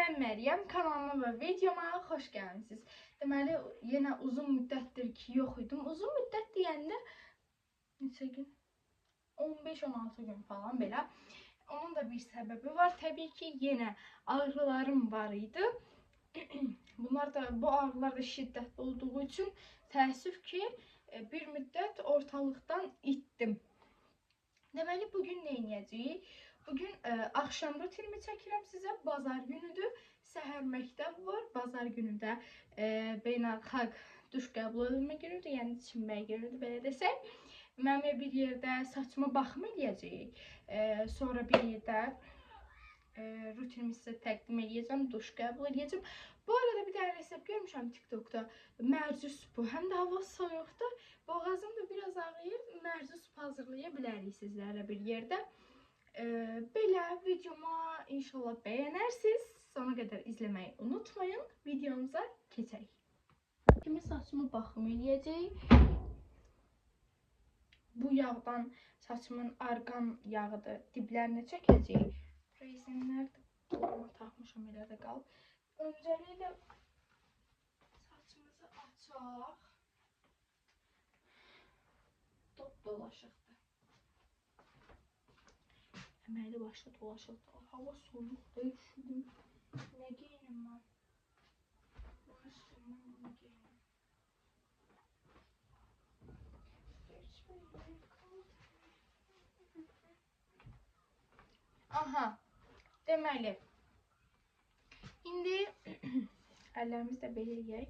Mən Məryəm, kanalıma və videoma xoş gəlmisiniz. Deməli, yenə uzun müddətdir ki, yox idim. Uzun müddət deyəndə neçə gün? 15-16 gün falan belə. Onun da bir səbəbi var. Təbii ki, yenə ağrılarım var idi. Bu ağrılar da şiddətli olduğu üçün təəssüf ki, bir müddət ortalıqdan itdim. Deməli, bugün nə edəcəyik? Bugün axşam rutinimi çəkirəm sizə. Bazar günüdür. Səhər məktəb var. Bazar günü də beynəlxalq duş qəbul edilmə günüdür. Yəni çimmək günüdür, belə desək. Mən bir yerdə saçıma baxım eləyəcəyik. Sonra bir yerdə rutinimi sizə təqdim edəcəm. Duş qəbul edəcəm. Bu arada bir dənə resept görmüşəm TikTokda. Mərci supu. Həm də hava soyuqdur. Boğazım da biraz ağrıyır. Mərci supu hazırlaya bilərik sizlərlə bir yerdə. Belə videoma inşallah bəyənərsiniz. Sona qədər izləməyi unutmayın. Videomuza keçək. Kimi saçımı baxım eləyəcək. Bu yağdan saçımın arqan yağıdır. Diblərini çəkəcək. Rezinlər də taxmışam, elə də qalıb. Öncəliklə saçımızı açaq. Top dolaşıqdır. Əməkli başlı dolaşıqdır. Hava soyuqdur, üşüdüm. Nə geyinim mən? Bunun üstündən bunu geyinim. Aha, deməli. İndi əllərimizi də belə eləyək.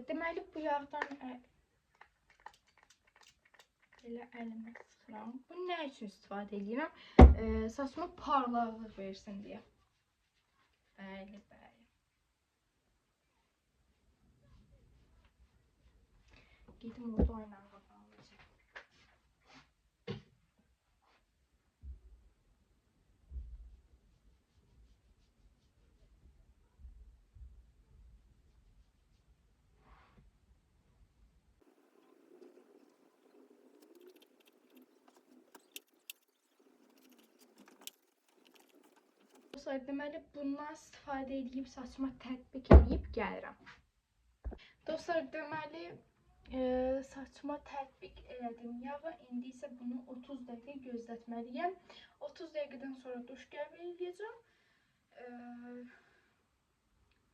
Deməli, bu yağdan belə əlimə sıxıram. Bu nə üçün istifadə edirəm? Saçıma parlaqlıq versin deyə. Bəli, bəli. Gedim orada oynayalım. Deməli, bundan istifadə edib saçıma tətbiq edib gəlirəm. Dostlar, deməli, saçıma tətbiq elədim yağı. İndi isə bunu 30 dəqiqə gözlətməliyəm. 30 dəqiqədən sonra duş qəbul edəcəm.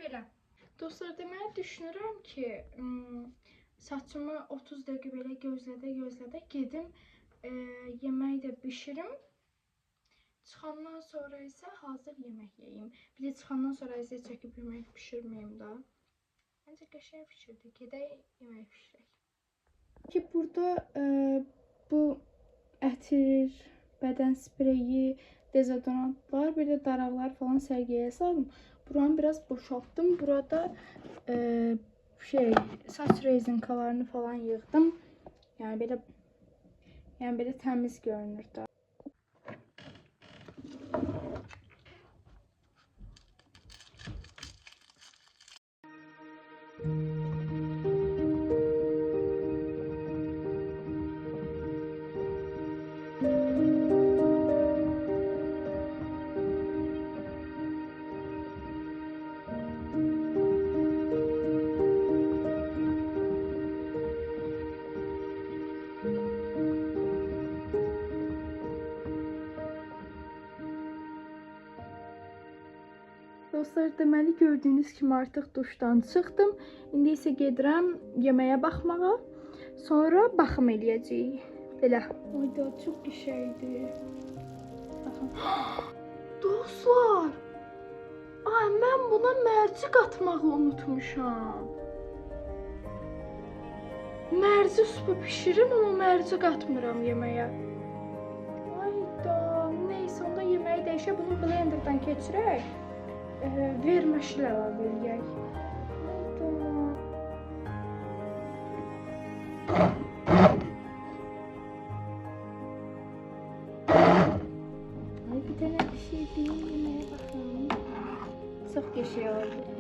Belə. Dostlar, deməli, düşünürəm ki, saçımı 30 dəqiqə belə gözlədə gedim. Yeməyi də bişirim. Çıxandan sonra isə hazır yemək yeyim. Bir də çıxandan sonra isə çəkib yemək pişirməyim da. Məncə qəşəng pişirdik. Gedək yemək pişirək. Ki burada bu ətir, bədən spreyi, dezodorant var. Bir də daraqlar falan sərgiyə saldım. Buranı biraz boşaltdım. Burada saç rezinkalarını falan yığdım. Yəni belə təmiz görünür da. Dostlar, deməli gördüyünüz kimi artıq duşdan çıxdım. İndi isə gedirəm yeməyə baxmağa. Sonra baxım eləyəcəyik. Belə. Ayda çox qəşəngdir. Baxın. Dostlar! Ay, mən buna mərci qatmağı unutmuşam. Mərci supu bişiririm, amma mərci qatmıram yeməyə. Ayda, neysə, onda yeməyi dəyişək. Bunu blenderdan keçirək. Verməşlə əlavə eləyək. Ay, bir dənə bir şey deyim, yeməyə baxalım. Çox qəşəng oldu.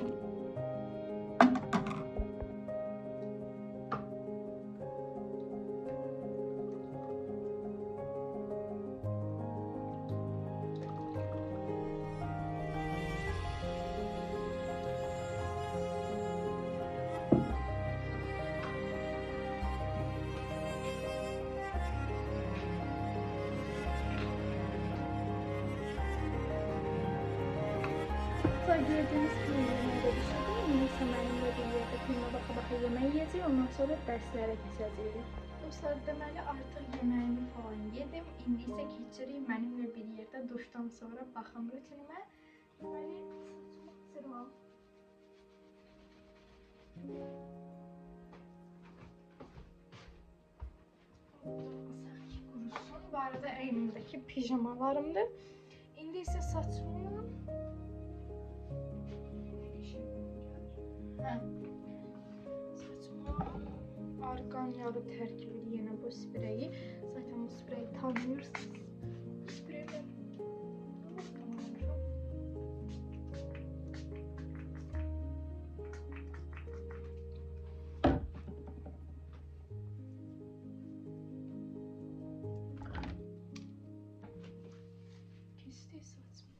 Kızlar gördüğünüz gibi yemeğe düşürdüm. Neyse benimle bir yerde filme baka yemeği yiyeceğiz. Ondan sonra derslere geçeceğiz. Dostlar deməli artıq yeməyimi falan yedim. İndi isə keçirik mənimlə bir yerdə duşdan sonra baxım rutinimə. Deməli saçımı kurusun. Bu arada elimdeki pijamalarımdır. İndi isə saçımı argan yağı tərkibli yenə bu spreyi. Zaten bu spreyi tanıyırsınız. Bu spreyi ben kesti saçımı.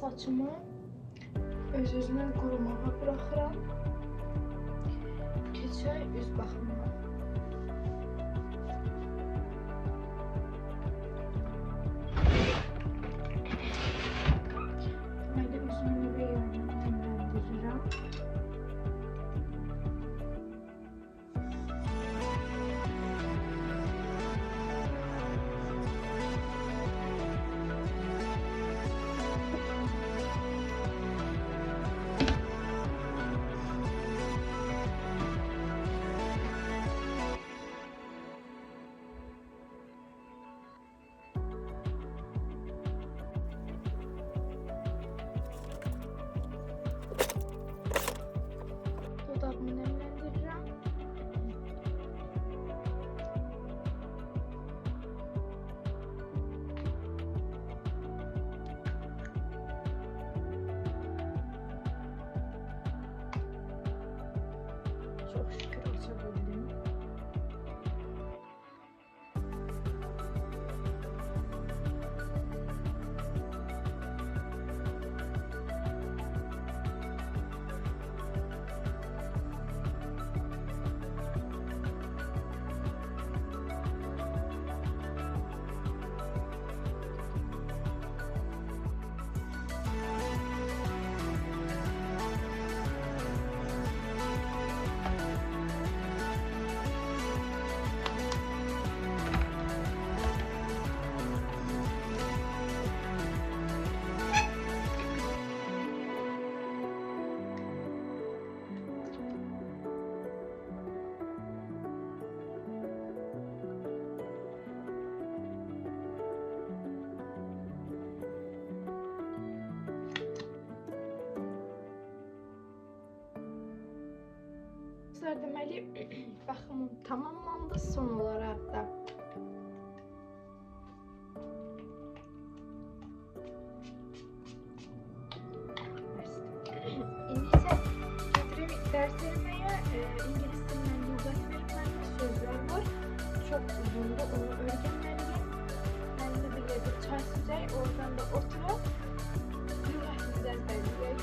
Saçımı öz-özünə qurumağa bıraxıram. Keçək üz baxımına. Deməli üzümü və yanına nemləndirirəm. Dudağımı nemləndirirəm. Çox şükür aça bildim. Deməli baxımım tamamlandı son olaraq da. İndi isə gedirəm dərsləməyə. İngilis dilindən lüğət verilməli sözlər var. Çox uzundur, onu öyrənməliyim. Mənimlə bir yerdə çay içəcək, oradan da oturub lüğətimizi əzbərləyək.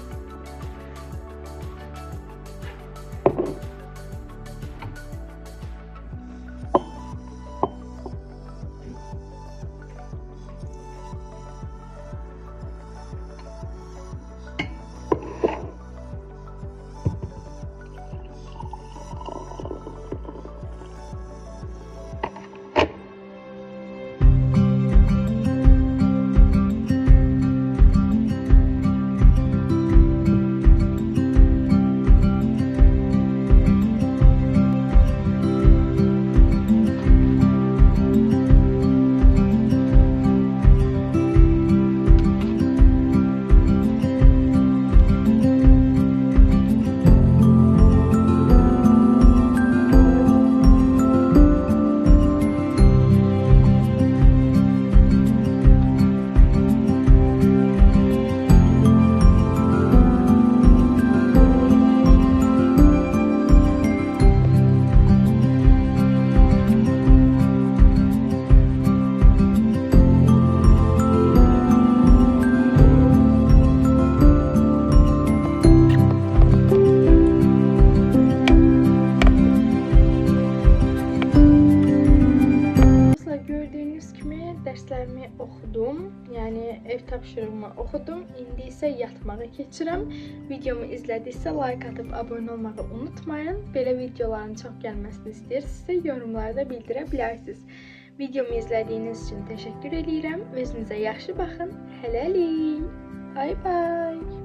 Gördüyünüz kimi dərslərimi oxudum. Yəni ev tapşırığımı oxudum. İndi isə yatmağa keçirəm. Videomu izlədinizsə like atıb abunə olmağı unutmayın. Belə videoların çox gəlməsini istəyirsinizsə yorumlarda bildirə bilərsiniz. Videomu izlədiyiniz üçün təşəkkür edirəm. Özünüzə yaxşı baxın. Hələlik. Bye bye.